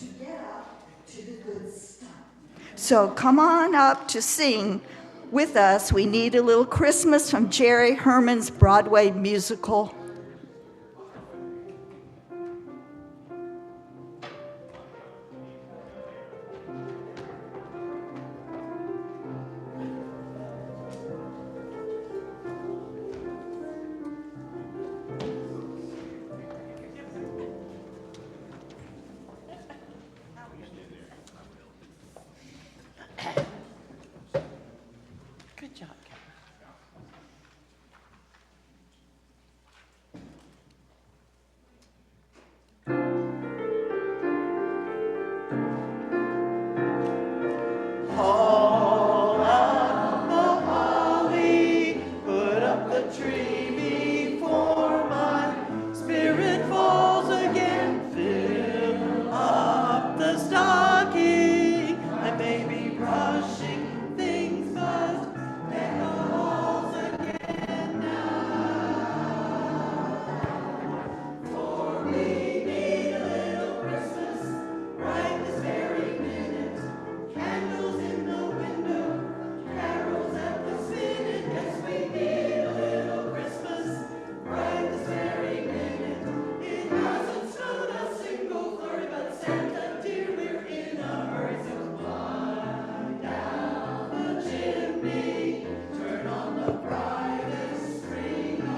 to get up to the good stuff. So come on up to sing with us. We Need a Little Christmas from Jerry Herman's Broadway musical. Good job, Haul out the holly, put up the tree before my spirit falls again. Fill up the stocking, I may be rushing things, but deck the halls again now. For we need a little Christmas right this very minute. Candles in the window, carols at the spinet. Yes, we need a little Christmas right this very minute. It hasn't snowed a single flurry, but Santa dear, we're in a hurry. So climb down the chimney, turn on the brightest string of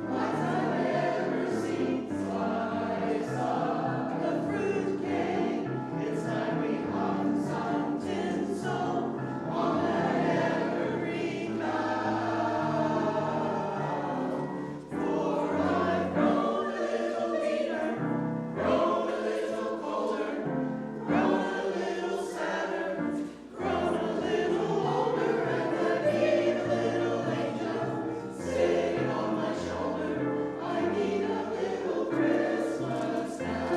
lights I've ever seen. Slice up the fruitcake, it's time we hung some tinsel on that evergreen bough. For I've grown a little leaner, grown a little colder, grown a little sadder, grown a little older, and I need a little angel sitting on my shoulder. I need a little Christmas now.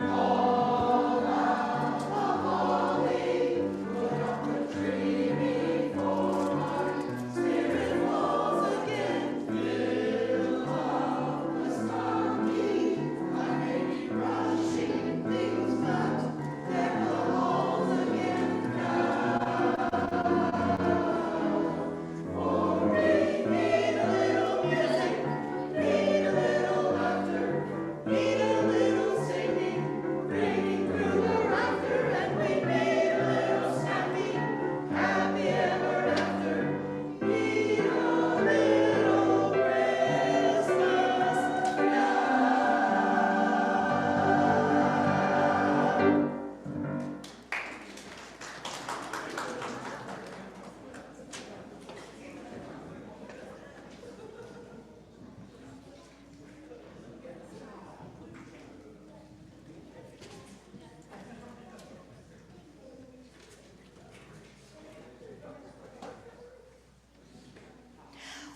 All out the holly, put up the tree before my spirit falls again. Fill up the stocking, I may be rushing things, but deck the halls again now. For we need a little music, need a little laughter, need a little singing, ringing through the rafter, and we need a little snappy, happy ever after. Need a little Christmas now.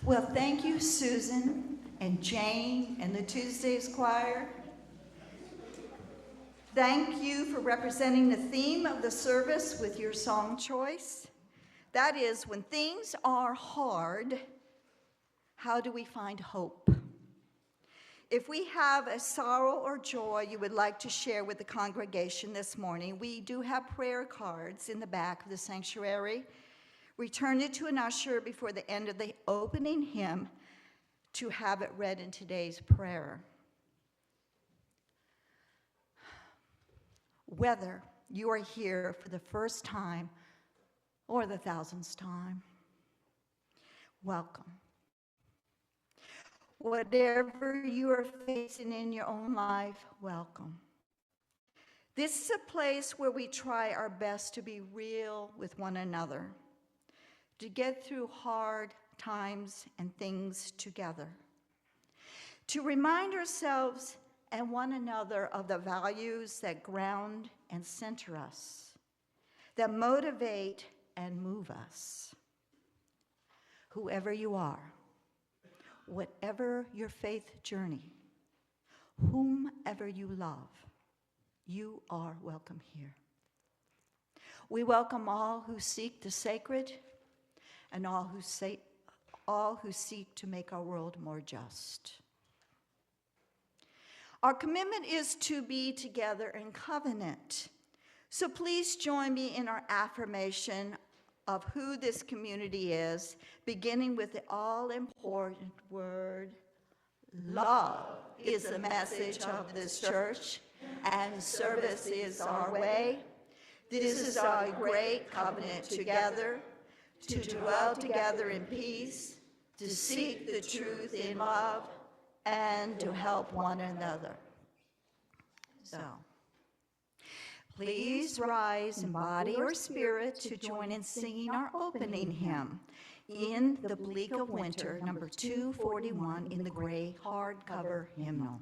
Well, thank you, Susan and Jane and the Tuesdays Choir. Thank you for representing the theme of the service with your song choice. That is, when things are hard, how do we find hope? If we have a sorrow or joy you would like to share with the congregation this morning, we do have prayer cards in the back of the sanctuary. Return it to an usher before the end of the opening hymn to have it read in today's prayer. Whether you are here for the first time or the thousandth time, welcome. Whatever you are facing in your own life, welcome. This is a place where we try our best to be real with one another, to get through hard times and things together, to remind ourselves and one another of the values that ground and center us, that motivate and move us. Whoever you are, whatever your faith journey, whomever you love, you are welcome here. We welcome all who seek the sacred and all who seek to make our world more just. Our commitment is to be together in covenant. So please join me in our affirmation of who this community is, beginning with the all-important word, love is the message of this church, and service is our way. This is our great covenant together, to dwell together in peace, to seek the truth in love, and to help one another. So, please rise in body or spirit to join in singing our opening hymn, In the Bleak of Winter, number 241 in the gray hardcover hymnal.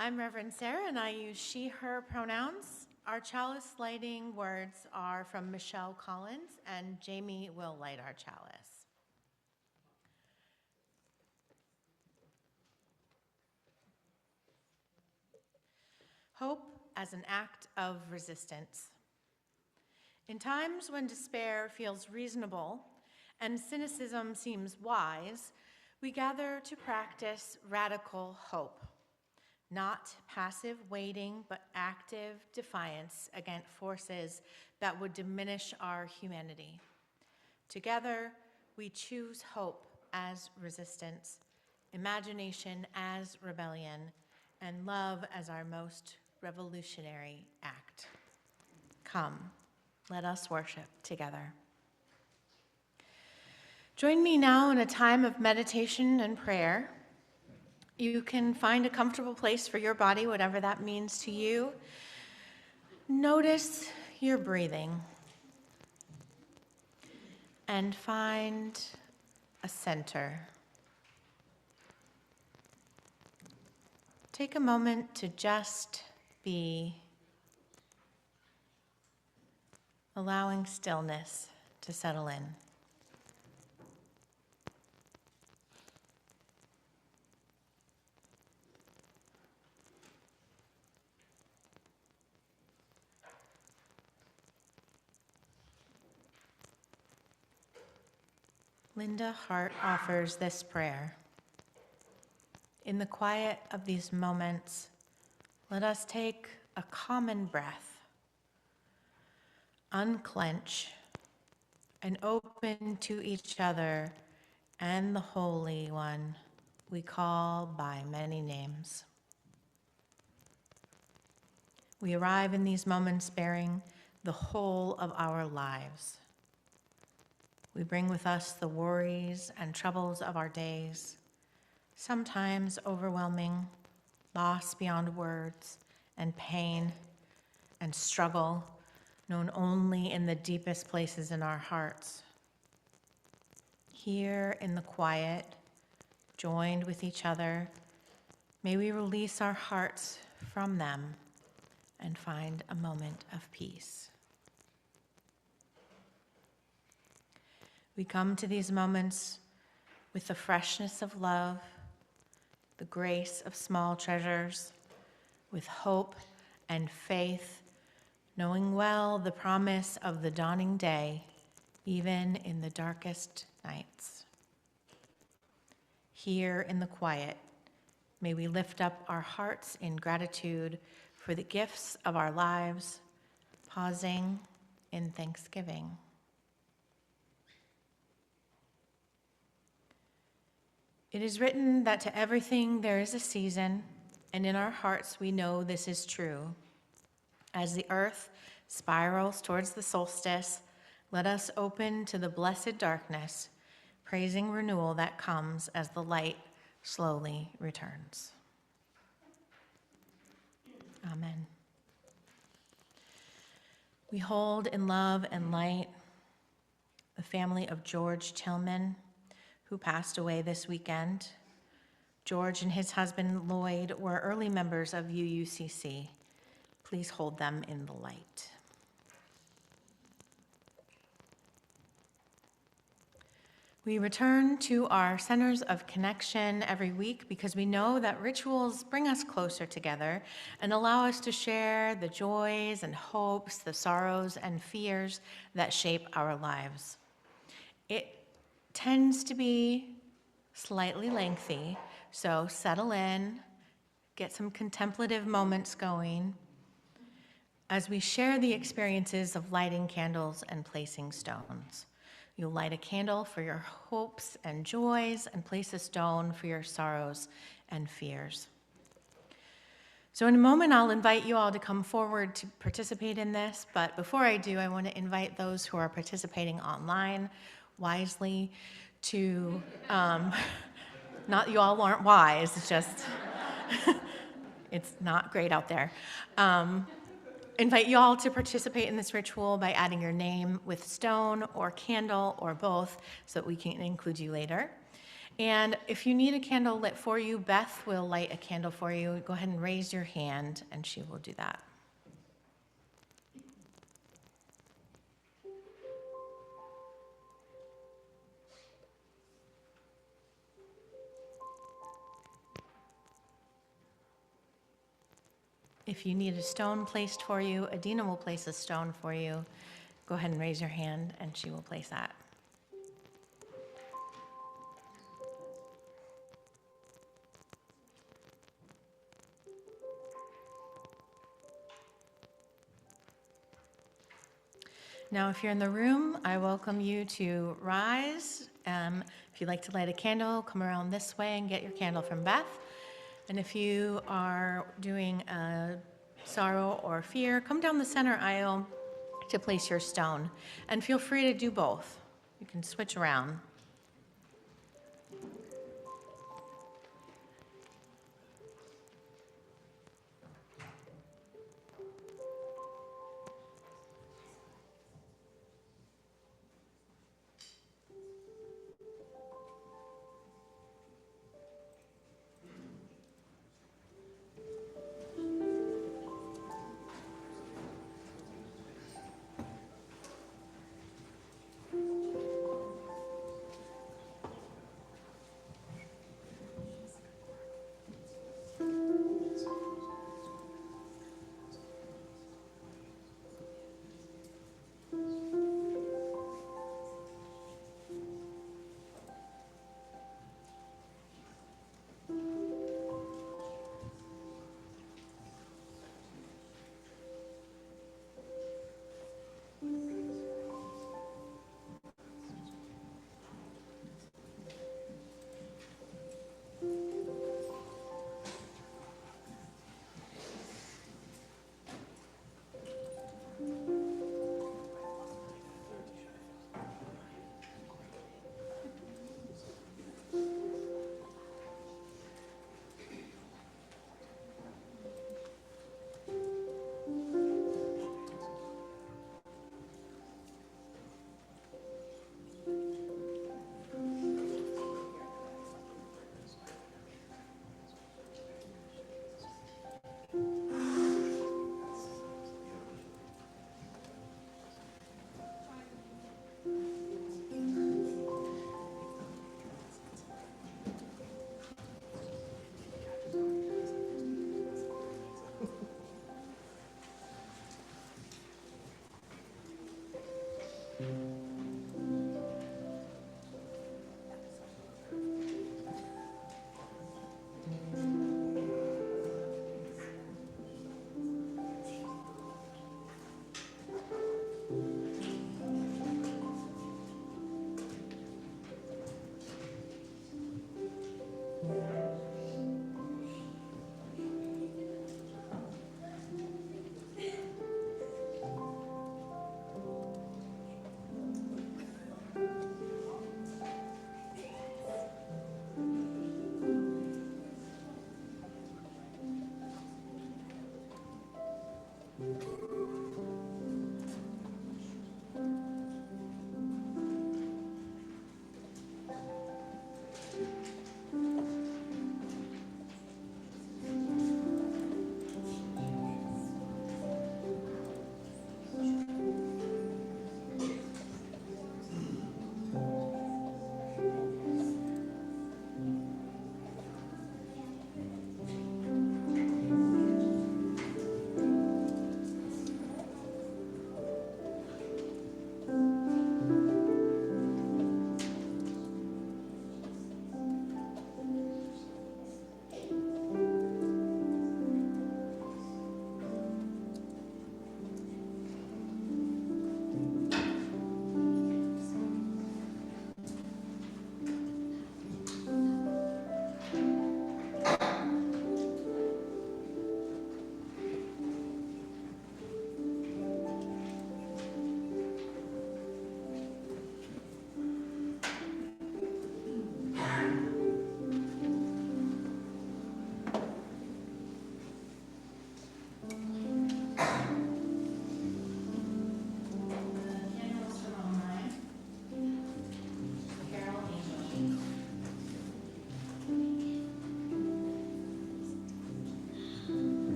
I'm Reverend Sarah, and I use she, her pronouns. Our chalice lighting words are from Michelle Collins, and Jamie will light our chalice. Hope as an act of resistance. In times when despair feels reasonable and cynicism seems wise, we gather to practice radical hope. Not passive waiting, but active defiance against forces that would diminish our humanity. Together, we choose hope as resistance, imagination as rebellion, and love as our most revolutionary act. Come, let us worship together. Join me now in a time of meditation and prayer. You can find a comfortable place for your body, whatever that means to you. Notice your breathing and find a center. Take a moment to just be, allowing stillness to settle in. Linda Hart offers this prayer. In the quiet of these moments, let us take a common breath, unclench, and open to each other and the Holy One we call by many names. We arrive in these moments bearing the whole of our lives. We bring with us the worries and troubles of our days, sometimes overwhelming, loss beyond words, and pain and struggle known only in the deepest places in our hearts. Here in the quiet, joined with each other, may we release our hearts from them and find a moment of peace. We come to these moments with the freshness of love, the grace of small treasures, with hope and faith, knowing well the promise of the dawning day, even in the darkest nights. Here in the quiet, may we lift up our hearts in gratitude for the gifts of our lives, pausing in thanksgiving. It is written that to everything there is a season, and in our hearts we know this is true. As the earth spirals towards the solstice, let us open to the blessed darkness, praising renewal that comes as the light slowly returns. Amen. We hold in love and light the family of George Tillman, who passed away this weekend. George and his husband Lloyd were early members of UUCC. Please hold them in the light. We return to our centers of connection every week because we know that rituals bring us closer together and allow us to share the joys and hopes, the sorrows and fears that shape our lives. It tends to be slightly lengthy, so settle in, get some contemplative moments going as we share the experiences of lighting candles and placing stones. You'll light a candle for your hopes and joys and place a stone for your sorrows and fears. So in a moment, I'll invite you all to come forward to participate in this, but before I do, I want to invite those who are participating online wisely to, not you all aren't wise, it's just, it's not great out there. Invite you all to participate in this ritual by adding your name with stone or candle or both so that we can include you later. And if you need a candle lit for you, Beth will light a candle for you. Go ahead and raise your hand and she will do that. If you need a stone placed for you, Adina will place a stone for you. Go ahead and raise your hand and she will place that. Now, if you're in the room, I welcome you to rise. If you'd like to light a candle, come around this way and get your candle from Beth. And if you are doing a sorrow or fear, come down the center aisle to place your stone. And feel free to do both. You can switch around.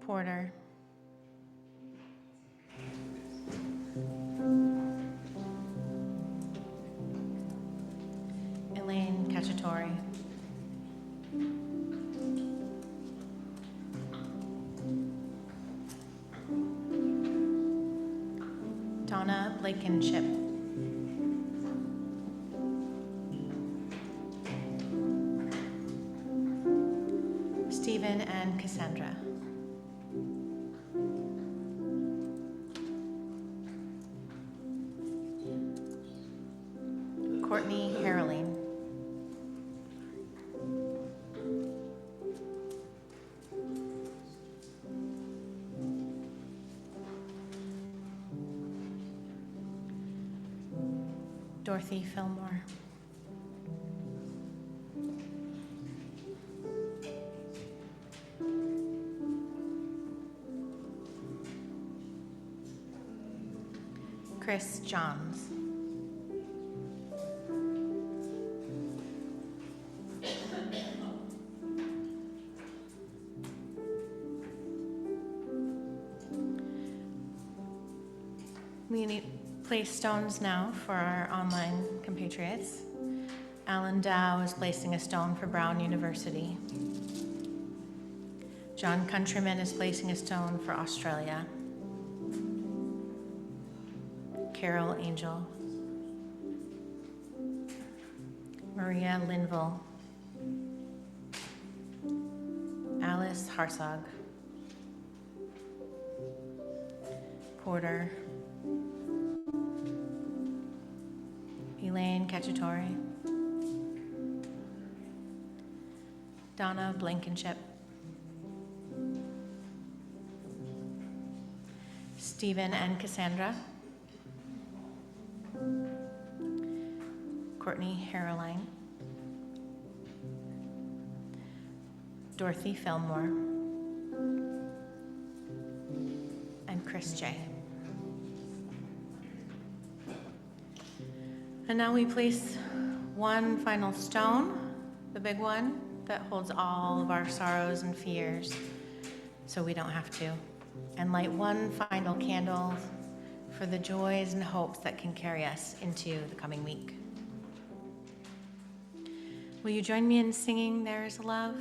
Porter. Elaine Cacciatore. Donna Blankenship. Stephen and Cassandra. Courtney Haroline. Dorothy Fillmore. Chris Johns. We place stones now for our online compatriots. Alan Dow is placing a stone for Brown University. John Countryman is placing a stone for Australia. Carol Angel. Maria Linville. Alice Harsog. Porter. Elaine Cacciatore. Donna Blankenship. Stephen and Cassandra. Courtney Haroline. Dorothy Fillmore. And Chris J. And now we place one final stone, the big one, that holds all of our sorrows and fears, so we don't have to, and light one final candle for the joys and hopes that can carry us into the coming week. Will you join me in singing There Is a Love?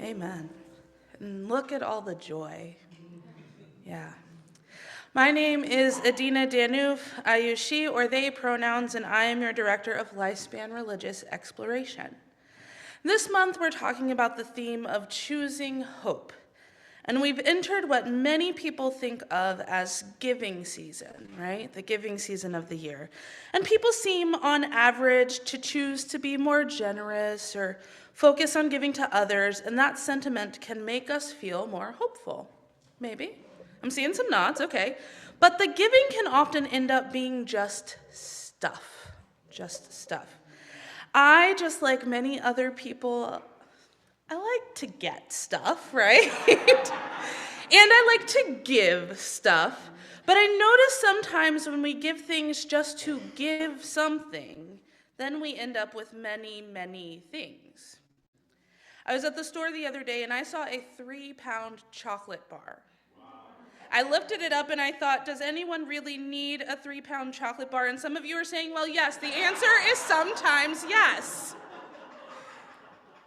Amen. And look at all the joy. Yeah. My name is Adina Danuf. I use she or they pronouns, and I am your director of Lifespan Religious Exploration. This month, we're talking about the theme of choosing hope. And we've entered what many people think of as giving season, right? The giving season of the year. And people seem, on average, to choose to be more generous or focus on giving to others, and that sentiment can make us feel more hopeful. Maybe. I'm seeing some nods, okay. But the giving can often end up being just stuff. Just stuff. I, just like many other people, I like to get stuff, right? And I like to give stuff. But I notice sometimes when we give things just to give something, then we end up with many, many things. I was at the store the other day and I saw a 3-pound chocolate bar. I lifted it up and I thought, does anyone really need a 3-pound chocolate bar? And some of you are saying, well, yes. The answer is sometimes yes.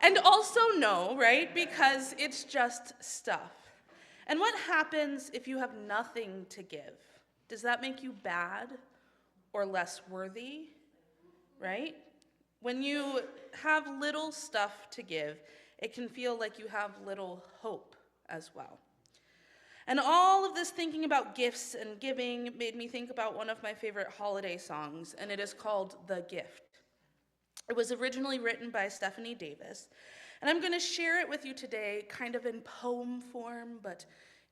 And also no, right? Because it's just stuff. And what happens if you have nothing to give? Does that make you bad or less worthy, right? When you have little stuff to give, it can feel like you have little hope as well. And all of this thinking about gifts and giving made me think about one of my favorite holiday songs, and it is called The Gift. It was originally written by Stephanie Davis, and I'm going to share it with you today kind of in poem form, but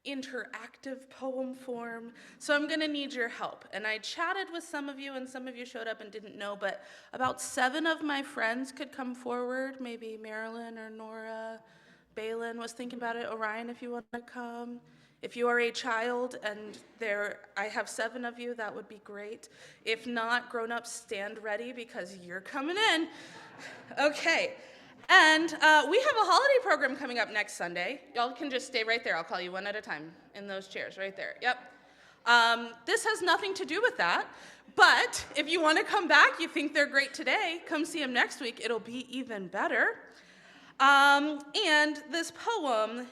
interactive poem form. So I'm going to need your help. And I chatted with some of you, and some of you showed up and didn't know, but about 7 of my friends could come forward, maybe Marilyn or Nora. Balin was thinking about it. Orion, if you want to come. If you are a child and I have 7 of you, that would be great. If not, grown-ups, stand ready because you're coming in. Okay. And we have a holiday program coming up next Sunday. Y'all can just stay right there. I'll call you one at a time in those chairs right there. Yep. This has nothing to do with that. But if you want to come back, you think they're great today, come see them next week. It'll be even better. And this poem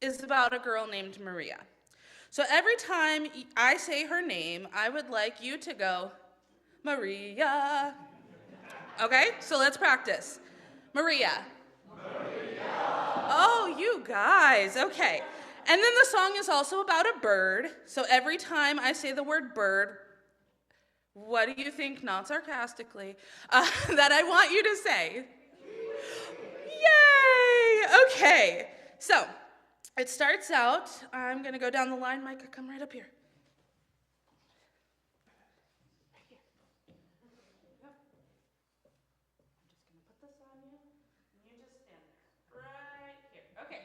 is about a girl named Maria. So every time I say her name, I would like you to go, Maria. Okay, so let's practice. Maria. Maria. Oh, you guys, okay. And then the song is also about a bird. So every time I say the word bird, what do you think, not sarcastically, that I want you to say? Yay! Okay, so it starts out, I'm going to go down the line. Micah, come right up here. Right here. Yep. I'm just going to put this on you, and you just stand there. Right here. Okay.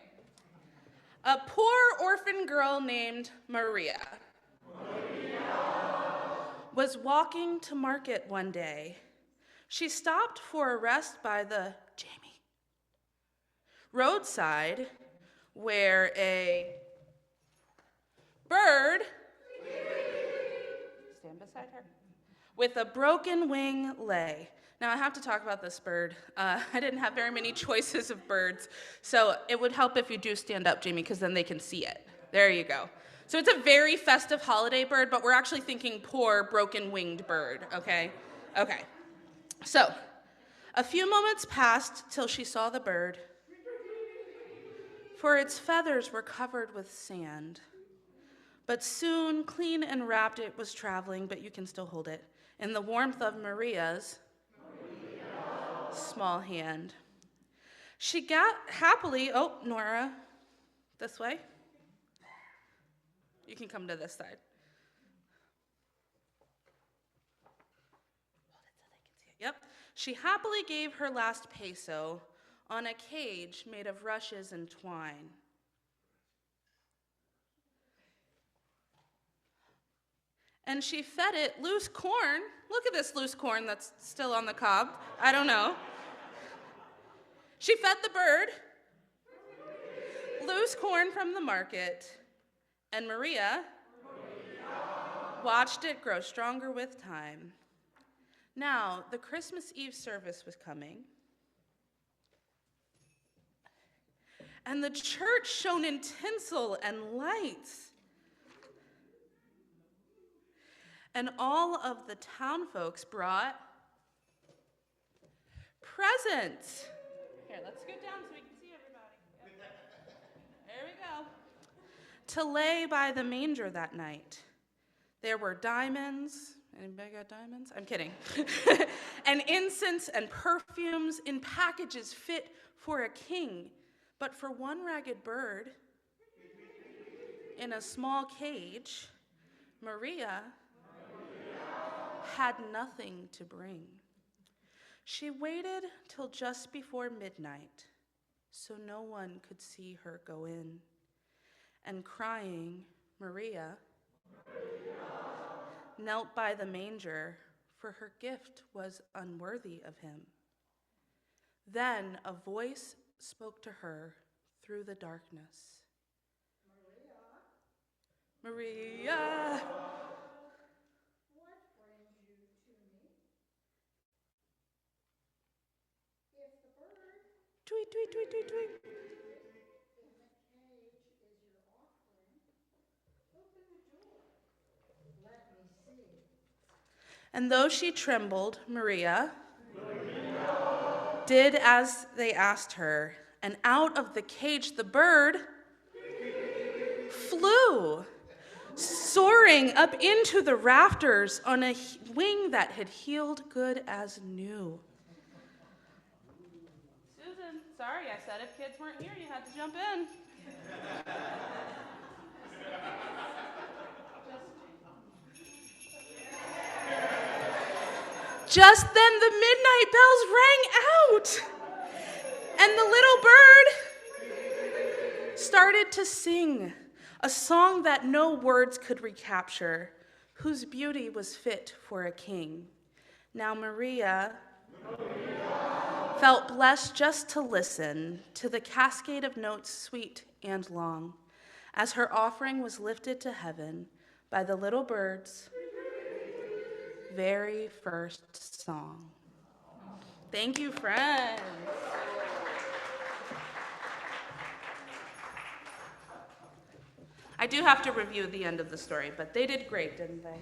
A poor orphan girl named Maria was walking to market one day. She stopped for a rest by the roadside, where a bird, stand beside her, with a broken wing lay. Now I have to talk about this bird. I didn't have very many choices of birds, so it would help if you do stand up, Jamie, because then they can see it. There you go. So it's a very festive holiday bird, but we're actually thinking poor, broken-winged bird, okay? Okay. So a few moments passed till she saw the bird, for its feathers were covered with sand. But soon, clean and wrapped, it was traveling, but you can still hold it, in the warmth of Maria's small hand. She got happily, oh, Nora, this way. You can come to this side. Hold it so they can see it. Yep. She happily gave her last peso on a cage made of rushes and twine. And she fed it loose corn. Look at this loose corn that's still on the cob. I don't know. She fed the bird loose corn from the market, and Maria watched it grow stronger with time. Now, the Christmas Eve service was coming, and the church shone in tinsel and lights. And all of the town folks brought presents. Here, let's go down so we can see everybody. Yep. There we go. To lay by the manger that night. There were diamonds. Anybody got diamonds? I'm kidding. And incense and perfumes in packages fit for a king. But for one ragged bird in a small cage, Maria had nothing to bring. She waited till just before midnight so no one could see her go in. And crying, Maria knelt by the manger, for her gift was unworthy of him. Then a voice spoke to her through the darkness. Maria. What brings you to me? If the bird Tweet, tweet, tweet, tweet, tweet. in the cage is your offering, open the door. Let me see. And though she trembled, Maria did as they asked her, and out of the cage the bird flew, soaring up into the rafters on a wing that had healed good as new. Susan, sorry, I said if kids weren't here, you had to jump in. Just then the midnight bells rang out, and the little bird started to sing a song that no words could recapture, whose beauty was fit for a king. Now Maria felt blessed just to listen to the cascade of notes sweet and long, as her offering was lifted to heaven by the little bird's very first song. Thank you, friends. I do have to review the end of the story, but they did great, didn't they?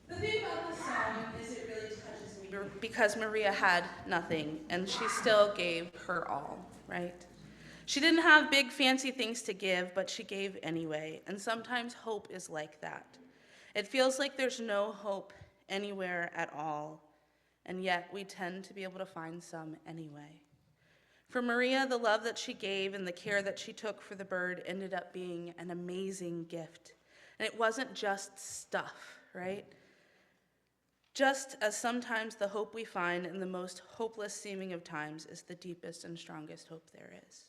The thing about this song is it really touches me because Maria had nothing, and she still gave her all, right? She didn't have big fancy things to give, but she gave anyway, and sometimes hope is like that. It feels like there's no hope anywhere at all, and yet we tend to be able to find some anyway. For Maria, the love that she gave and the care that she took for the bird ended up being an amazing gift. And it wasn't just stuff, right? Just as sometimes the hope we find in the most hopeless seeming of times is the deepest and strongest hope there is.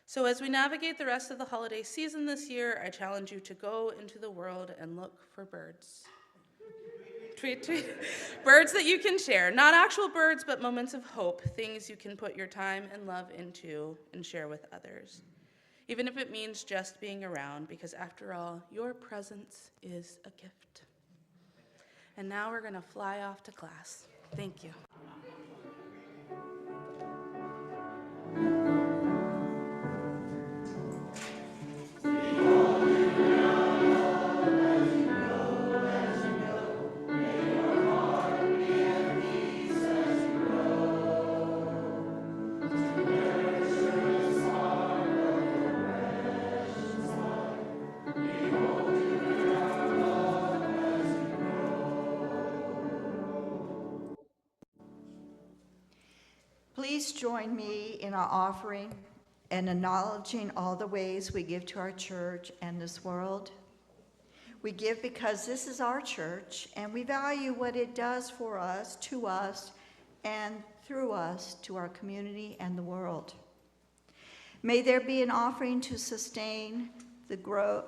So as we navigate the rest of the holiday season this year, I challenge you to go into the world and look for birds. Tweet, tweet. Birds that you can share. Not actual birds, but moments of hope, things you can put your time and love into and share with others. Even if it means just being around, because after all, your presence is a gift. And now we're going to fly off to class. Thank you. Please join me in our offering and acknowledging all the ways we give to our church and this world. We give because this is our church, and we value what it does for us, to us, and through us to our community and the world. May there be an offering to sustain grow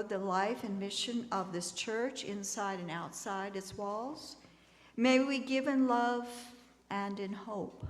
the life and mission of this church inside and outside its walls. May we give in love and in hope.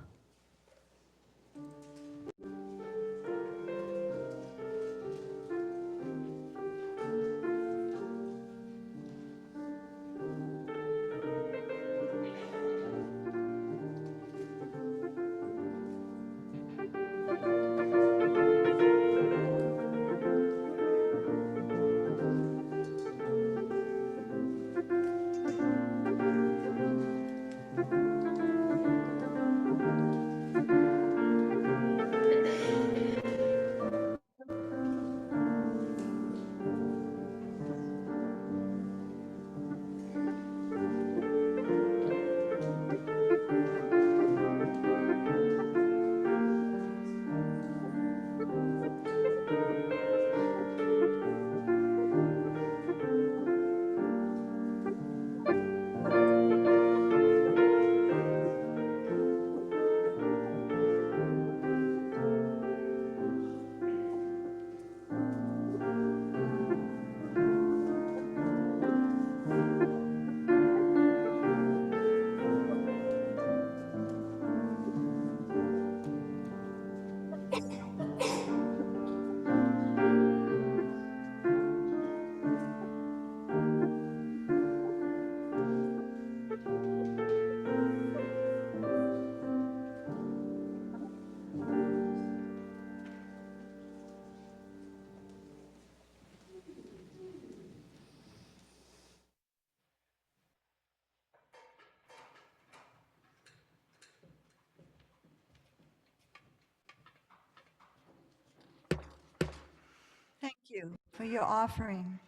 for your offering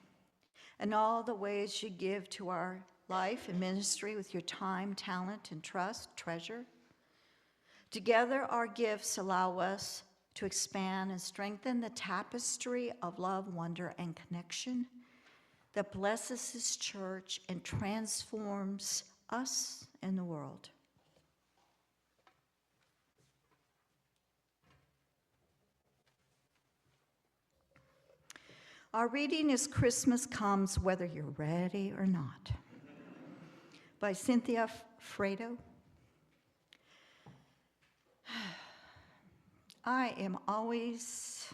and all the ways you give to our life and ministry with your time, talent, and trust, treasure. Together, our gifts allow us to expand and strengthen the tapestry of love, wonder, and connection that blesses this church and transforms us and the world. Our reading is Christmas Comes Whether You're Ready or Not by Cynthia Fredo. I am always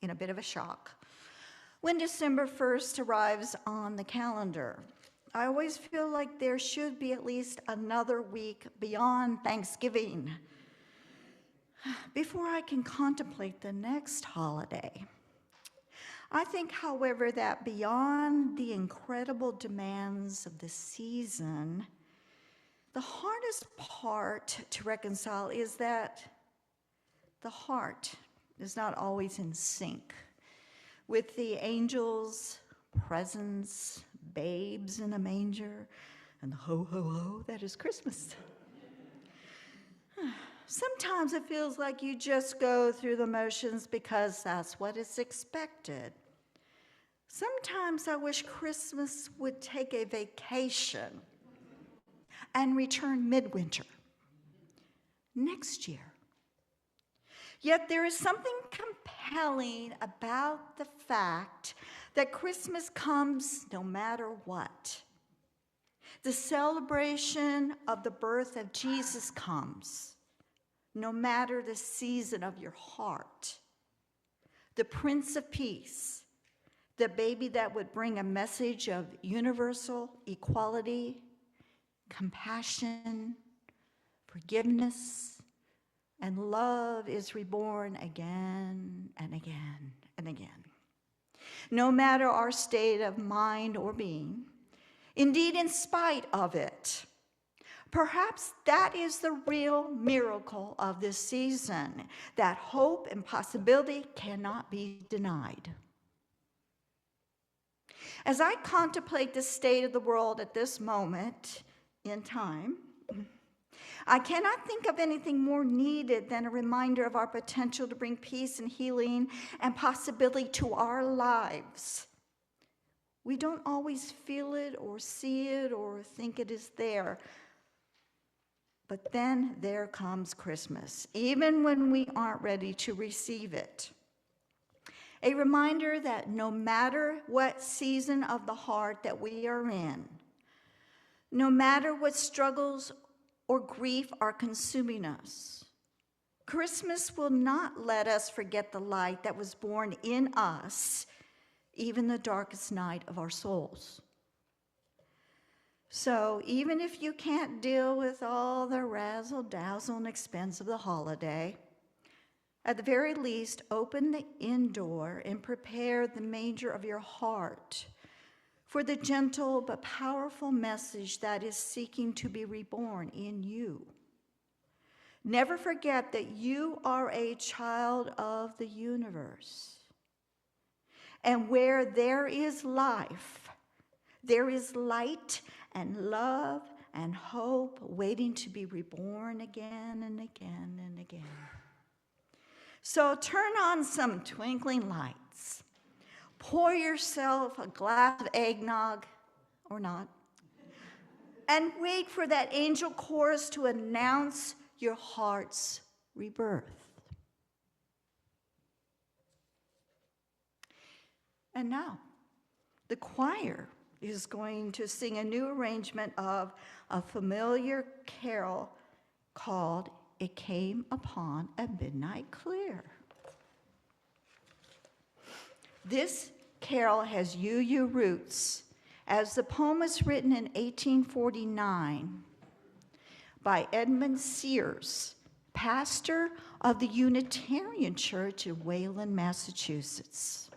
in a bit of a shock when December 1st arrives on the calendar. I always feel like there should be at least another week beyond Thanksgiving before I can contemplate the next holiday. I think, however, that beyond the incredible demands of the season, the hardest part to reconcile is that the heart is not always in sync with the angels' presents, babes in a manger, and the ho, ho, ho that is Christmas. Sometimes it feels like you just go through the motions because that's what is expected. Sometimes I wish Christmas would take a vacation and return midwinter next year. Yet there is something compelling about the fact that Christmas comes no matter what. The celebration of the birth of Jesus comes no matter the season of your heart. The Prince of Peace, the baby that would bring a message of universal equality, compassion, forgiveness, and love is reborn again and again and again. No matter our state of mind or being, indeed in spite of it, perhaps that is the real miracle of this season, that hope and possibility cannot be denied. As I contemplate the state of the world at this moment in time, I cannot think of anything more needed than a reminder of our potential to bring peace and healing and possibility to our lives. We don't always feel it or see it or think it is there. But then there comes Christmas, even when we aren't ready to receive it. A reminder that no matter what season of the heart that we are in, no matter what struggles or grief are consuming us, Christmas will not let us forget the light that was born in us, even the darkest night of our souls. So even if you can't deal with all the razzle-dazzle and expense of the holiday, at the very least, open the inn door and prepare the manger of your heart for the gentle but powerful message that is seeking to be reborn in you. Never forget that you are a child of the universe. And where there is life, there is light and love and hope waiting to be reborn again and again and again. So turn on some twinkling lights. Pour yourself a glass of eggnog, or not, and wait for that angel chorus to announce your heart's rebirth. And now, the choir is going to sing a new arrangement of a familiar carol called "It Came Upon a Midnight Clear." This carol has UU roots, as the poem was written in 1849 by Edmund Sears, pastor of the Unitarian Church in Wayland, Massachusetts.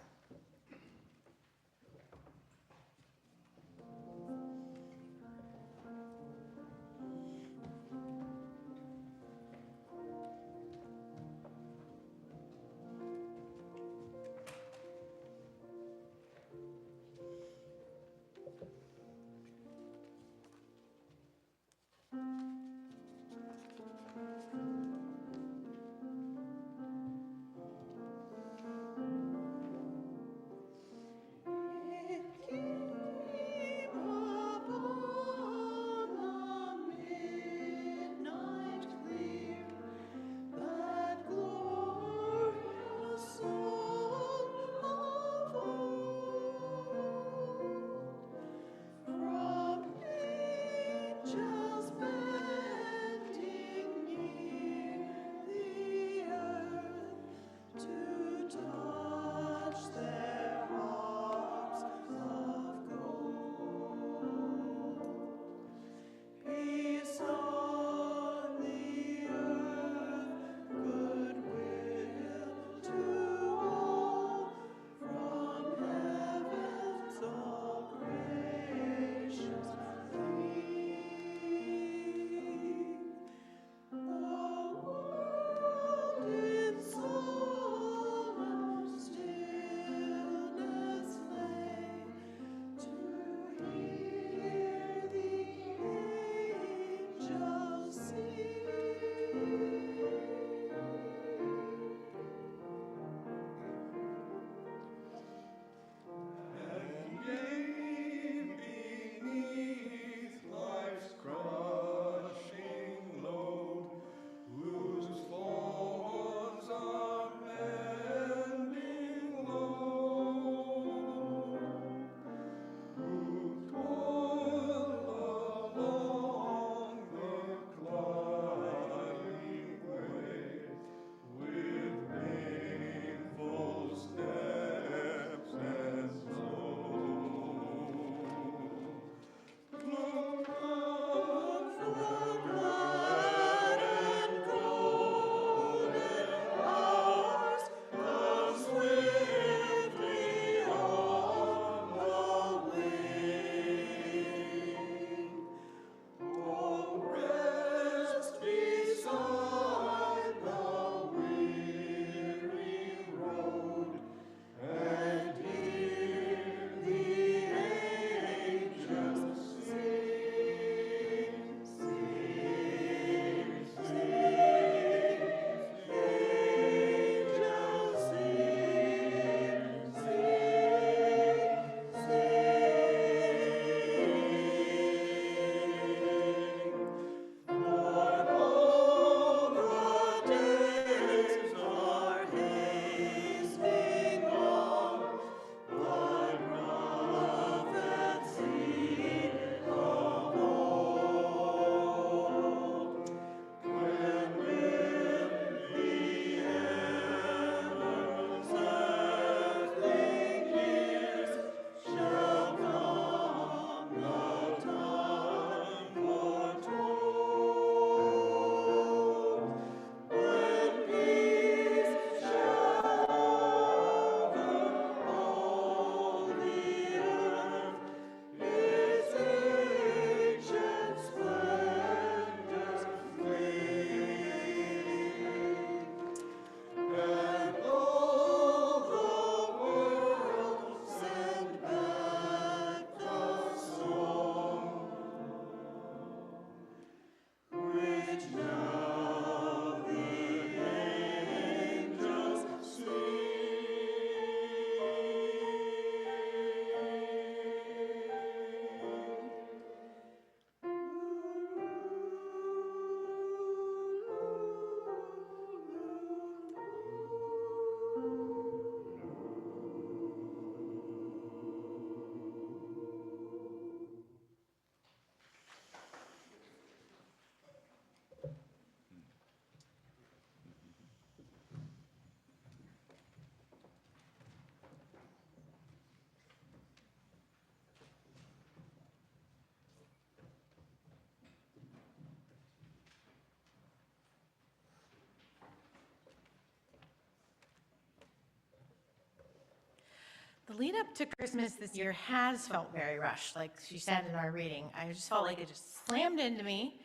The lead up to Christmas this year has felt very rushed, like she said in our reading. I just felt like it just slammed into me.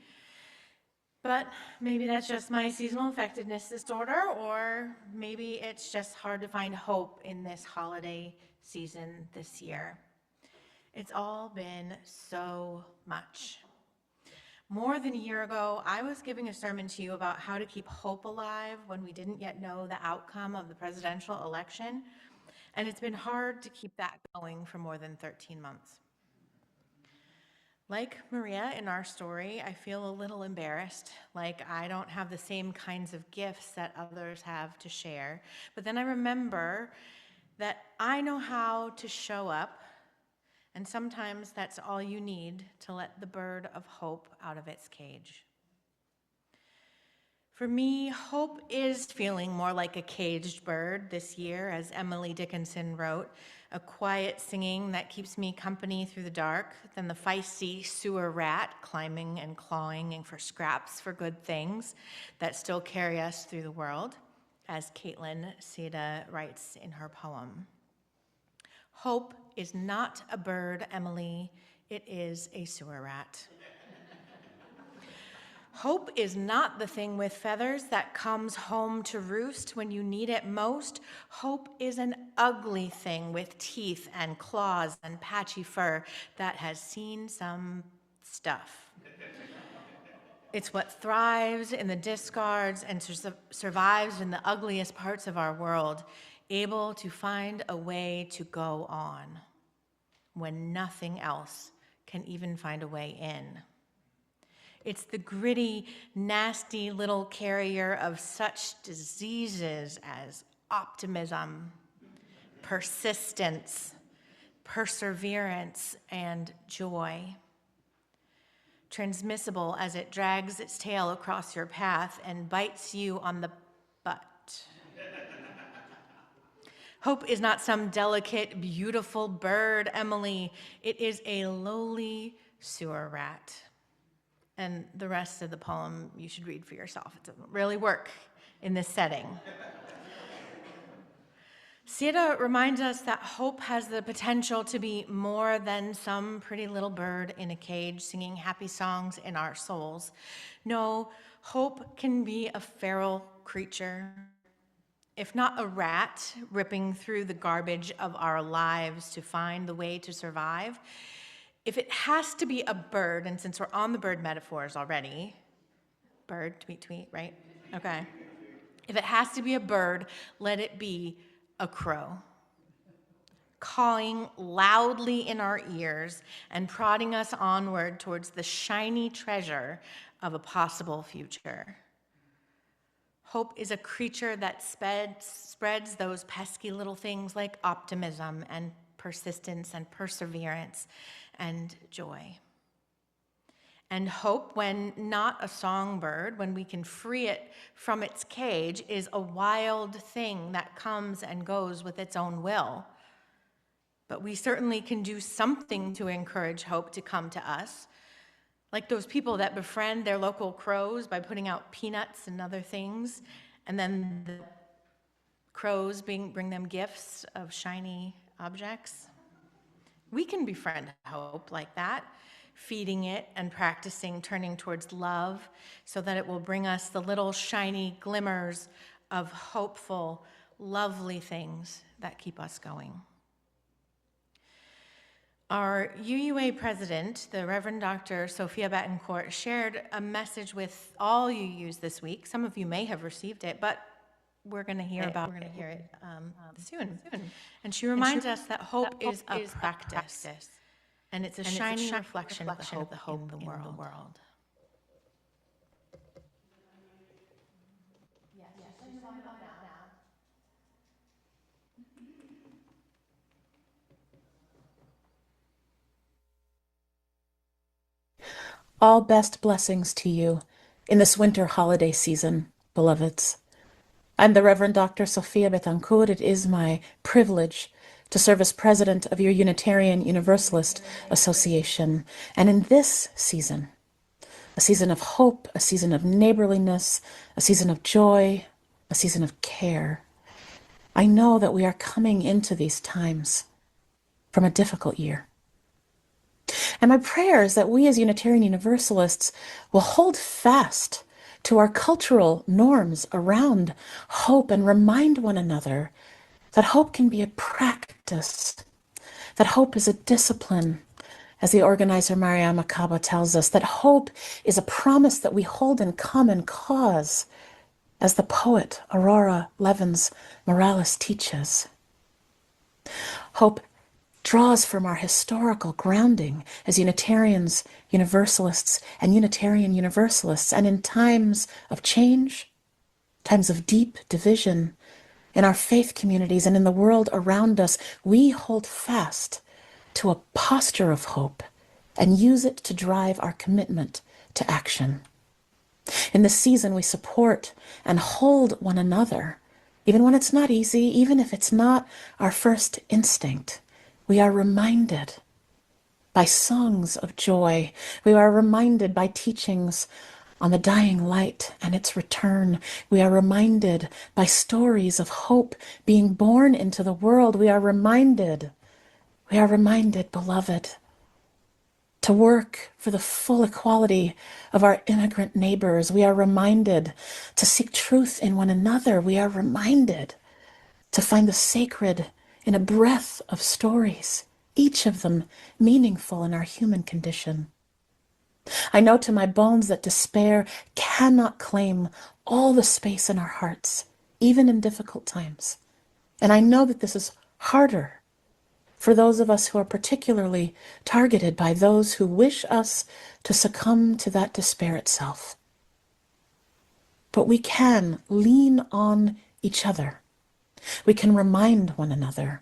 But maybe that's just my seasonal affectedness disorder, or maybe it's just hard to find hope in this holiday season this year. It's all been so much. More than a year ago, I was giving a sermon to you about how to keep hope alive when we didn't yet know the outcome of the presidential election. And it's been hard to keep that going for more than 13 months. Like Maria in our story, I feel a little embarrassed, like I don't have the same kinds of gifts that others have to share. But then I remember that I know how to show up, and sometimes that's all you need to let the bird of hope out of its cage. For me, hope is feeling more like a caged bird this year, as Emily Dickinson wrote, a quiet singing that keeps me company through the dark than the feisty sewer rat climbing and clawing for scraps for good things that still carry us through the world, as Caitlin Seda writes in her poem. Hope is not a bird, Emily, it is a sewer rat. Hope is not the thing with feathers that comes home to roost when you need it most. Hope is an ugly thing with teeth and claws and patchy fur that has seen some stuff. It's what thrives in the discards and survives in the ugliest parts of our world, able to find a way to go on when nothing else can even find a way in. It's the gritty, nasty little carrier of such diseases as optimism, persistence, perseverance, and joy. Transmissible as it drags its tail across your path and bites you on the butt. Hope is not some delicate, beautiful bird, Emily. It is a lowly sewer rat. And the rest of the poem you should read for yourself. It doesn't really work in this setting. Seda reminds us that hope has the potential to be more than some pretty little bird in a cage singing happy songs in our souls. No, hope can be a feral creature, if not a rat ripping through the garbage of our lives to find the way to survive. If it has to be a bird, and since we're on the bird metaphors already, bird, tweet, tweet, right? Okay. If it has to be a bird, let it be a crow, cawing loudly in our ears and prodding us onward towards the shiny treasure of a possible future. Hope is a creature that spreads those pesky little things like optimism and persistence and perseverance and joy. And hope, when not a songbird, when we can free it from its cage, is a wild thing that comes and goes with its own will. But we certainly can do something to encourage hope to come to us, like those people that befriend their local crows by putting out peanuts and other things, and then the crows bring them gifts of shiny objects. We can befriend hope like that, feeding it and practicing turning towards love so that it will bring us the little shiny glimmers of hopeful, lovely things that keep us going. Our UUA president, the Reverend Dr. Sophia Betancourt, shared a message with all UUs this week. Some of you may have received it, but we're going to hear it soon. And she reminds us that hope is a practice, and it's a shining reflection of the hope in the world. All best blessings to you in this winter holiday season, beloveds. I'm the Reverend Dr. Sophia Betancourt. It is my privilege to serve as president of your Unitarian Universalist Association. And in this season, a season of hope, a season of neighborliness, a season of joy, a season of care, I know that we are coming into these times from a difficult year. And my prayer is that we as Unitarian Universalists will hold fast to our cultural norms around hope and remind one another that hope can be a practice, that hope is a discipline, as the organizer Mariama Kaba tells us, that hope is a promise that we hold in common cause, as the poet Aurora Levins Morales teaches. Hope draws from our historical grounding as Unitarians, Universalists, and Unitarian Universalists. And in times of change, times of deep division, in our faith communities and in the world around us, we hold fast to a posture of hope and use it to drive our commitment to action. In this season, we support and hold one another, even when it's not easy, even if it's not our first instinct. We are reminded by songs of joy. We are reminded by teachings on the dying light and its return. We are reminded by stories of hope being born into the world. We are reminded, beloved, to work for the full equality of our immigrant neighbors. We are reminded to seek truth in one another. We are reminded to find the sacred in a breadth of stories, each of them meaningful in our human condition. I know to my bones that despair cannot claim all the space in our hearts, even in difficult times. And I know that this is harder for those of us who are particularly targeted by those who wish us to succumb to that despair itself. But we can lean on each other. We can remind one another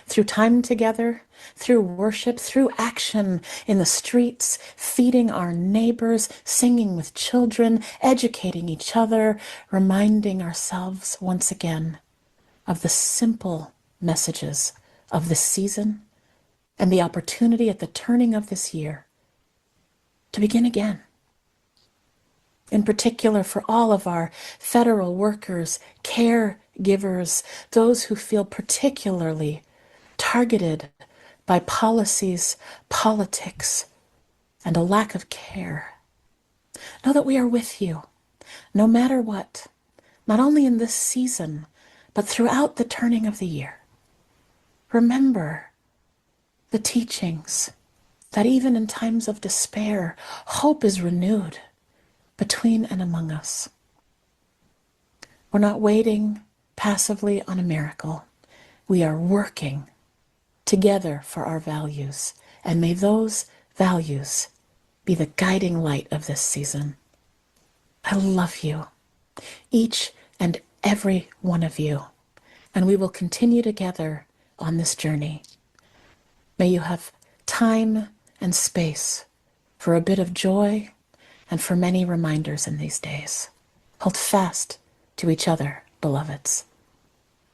through time together, through worship, through action in the streets, feeding our neighbors, singing with children, educating each other, reminding ourselves once again of the simple messages of this season and the opportunity at the turning of this year to begin again. In particular, for all of our federal workers, caregivers, those who feel particularly targeted by policies, politics, and a lack of care. Know that we are with you, no matter what, not only in this season, but throughout the turning of the year. Remember the teachings that even in times of despair, hope is renewed between and among us. We're not waiting passively on a miracle. We are working together for our values, and may those values be the guiding light of this season. I love you, each and every one of you, and we will continue together on this journey. May you have time and space for a bit of joy and for many reminders in these days. Hold fast to each other, beloveds.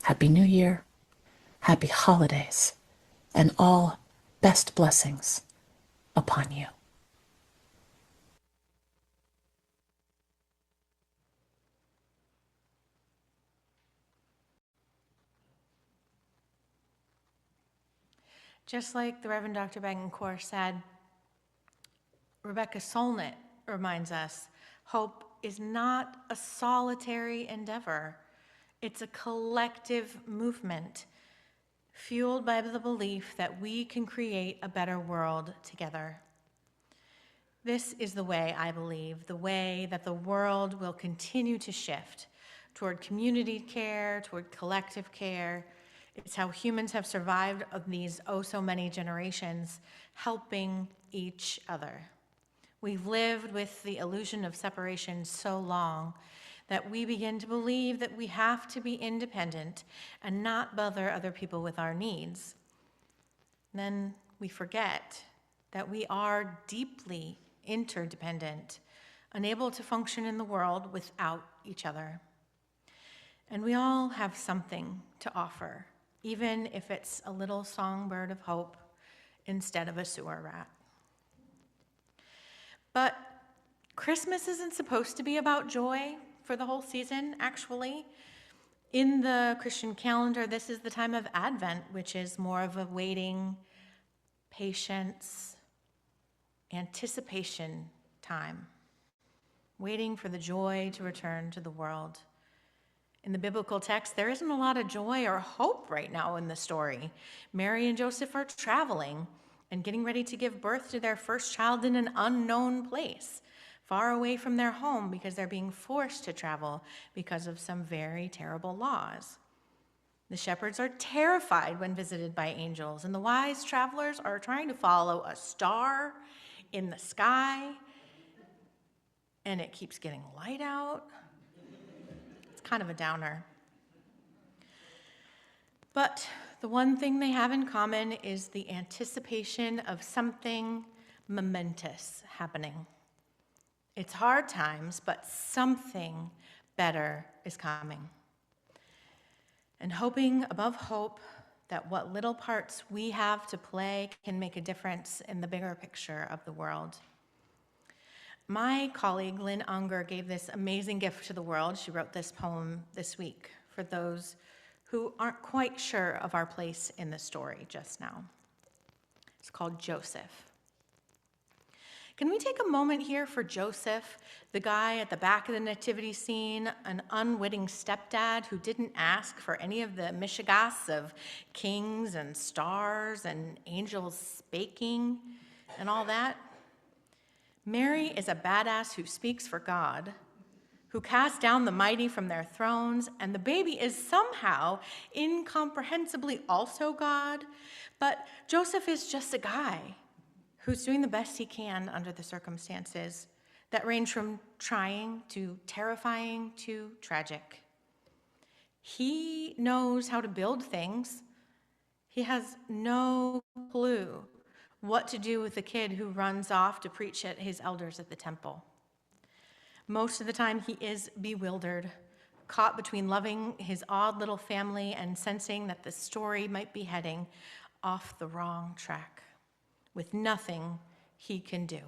Happy New Year, happy holidays, and all best blessings upon you. Just like the Reverend Dr. Betancourt said, Rebecca Solnit reminds us, hope is not a solitary endeavor. It's a collective movement fueled by the belief that we can create a better world together. This is the way, I believe, the way that the world will continue to shift toward community care, toward collective care. It's how humans have survived of these oh so many generations, helping each other. We've lived with the illusion of separation so long that we begin to believe that we have to be independent and not bother other people with our needs. Then we forget that we are deeply interdependent, unable to function in the world without each other. And we all have something to offer, even if it's a little songbird of hope instead of a sewer rat. But Christmas isn't supposed to be about joy for the whole season, actually. In the Christian calendar, this is the time of Advent, which is more of a waiting, patience, anticipation time, waiting for the joy to return to the world. In the biblical text, there isn't a lot of joy or hope right now in the story. Mary and Joseph are traveling and getting ready to give birth to their first child in an unknown place, far away from their home because they're being forced to travel because of some very terrible laws. The shepherds are terrified when visited by angels, and the wise travelers are trying to follow a star in the sky, and it keeps getting light out. It's kind of a downer. But the one thing they have in common is the anticipation of something momentous happening. It's hard times, but something better is coming. And hoping above hope that what little parts we have to play can make a difference in the bigger picture of the world. My colleague, Lynn Unger, gave this amazing gift to the world. She wrote this poem this week for those who aren't quite sure of our place in the story just now. It's called Joseph. Can we take a moment here for Joseph, the guy at the back of the nativity scene, an unwitting stepdad who didn't ask for any of the mishigas of kings and stars and angels spaking and all that? Mary is a badass who speaks for God, who casts down the mighty from their thrones, and the baby is somehow incomprehensibly also God, but Joseph is just a guy who's doing the best he can under the circumstances that range from trying to terrifying to tragic. He knows how to build things. He has no clue what to do with a kid who runs off to preach at his elders at the temple. Most of the time he is bewildered, caught between loving his odd little family and sensing that the story might be heading off the wrong track, with nothing he can do.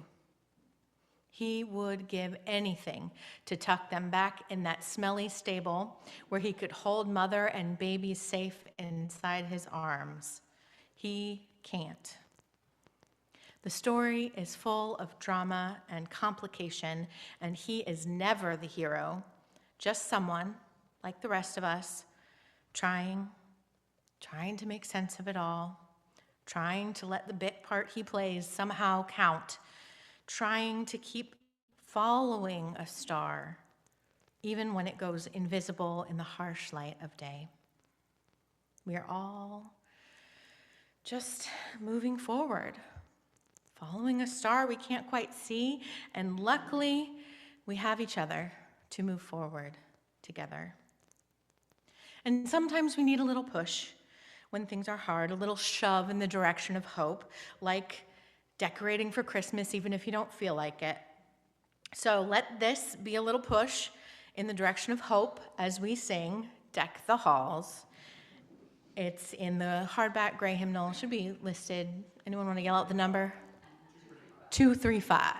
He would give anything to tuck them back in that smelly stable where he could hold mother and baby safe inside his arms. He can't. The story is full of drama and complication, and he is never the hero, just someone, like the rest of us, trying to make sense of it all, trying to let the bit part he plays somehow count, trying to keep following a star, even when it goes invisible in the harsh light of day. We are all just moving forward, following a star we can't quite see, and luckily we have each other to move forward together. And sometimes we need a little push when things are hard, a little shove in the direction of hope, like decorating for Christmas even if you don't feel like it. So let this be a little push in the direction of hope as we sing Deck the Halls. It's in the hardback gray hymnal, should be listed. Anyone want to yell out the number? 235.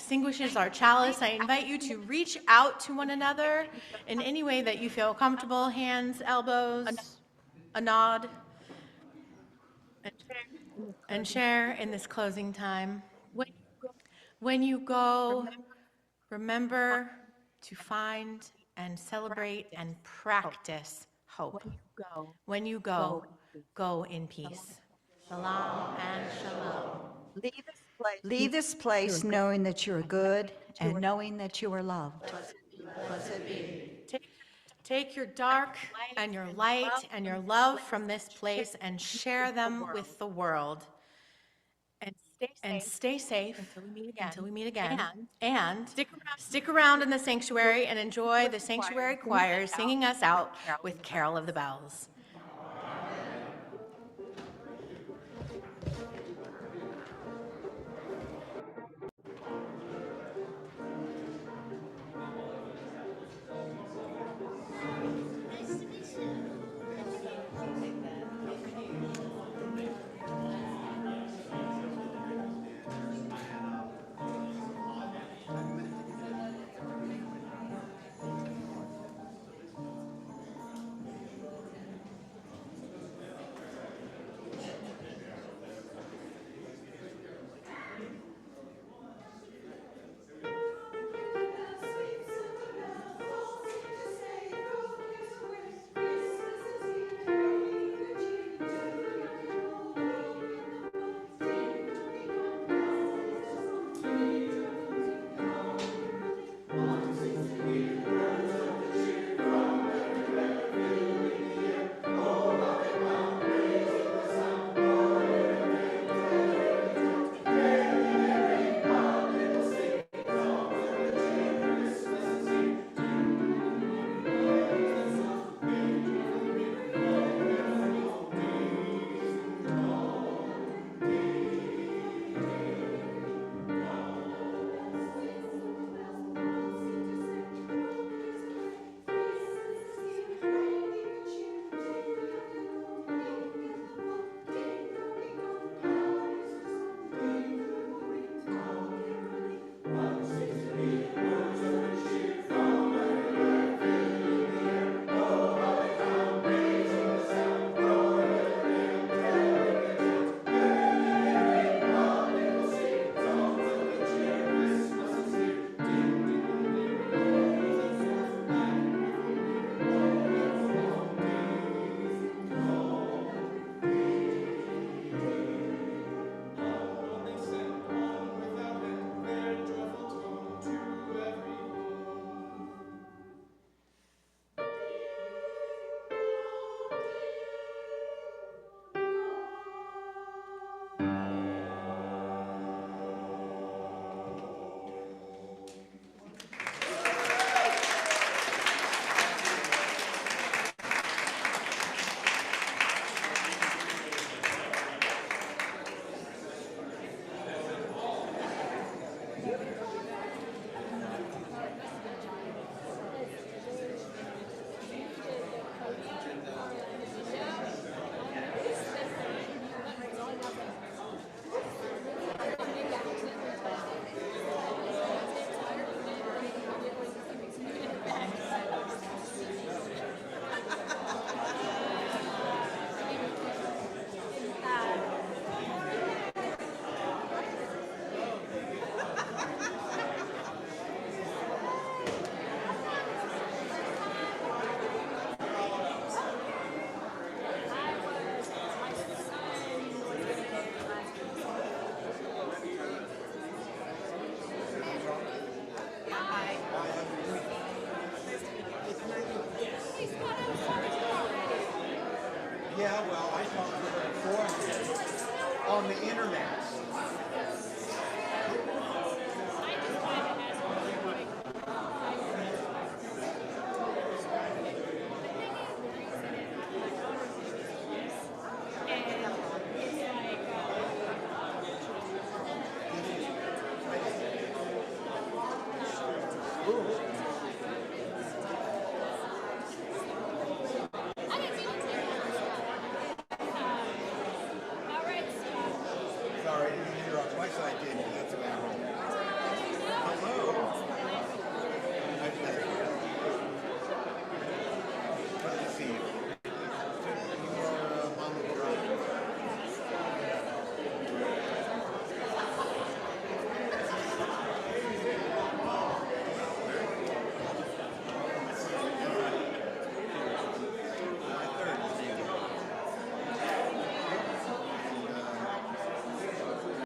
extinguishes our chalice, I invite you to reach out to one another in any way that you feel comfortable, hands, elbows, a nod, and share in this closing time. When you go, remember to find and celebrate and practice hope. When you go, go in peace. Salam and shalom. Leave this place knowing that you are good and knowing that you are loved. Blessed be. Take your dark and your light and your love from this place and share them with the world. And stay safe until we meet again. And stick around in the sanctuary and enjoy the sanctuary choir singing us out with Carol of the Bells. Yeah, well, I talked to her beforehand on the internet.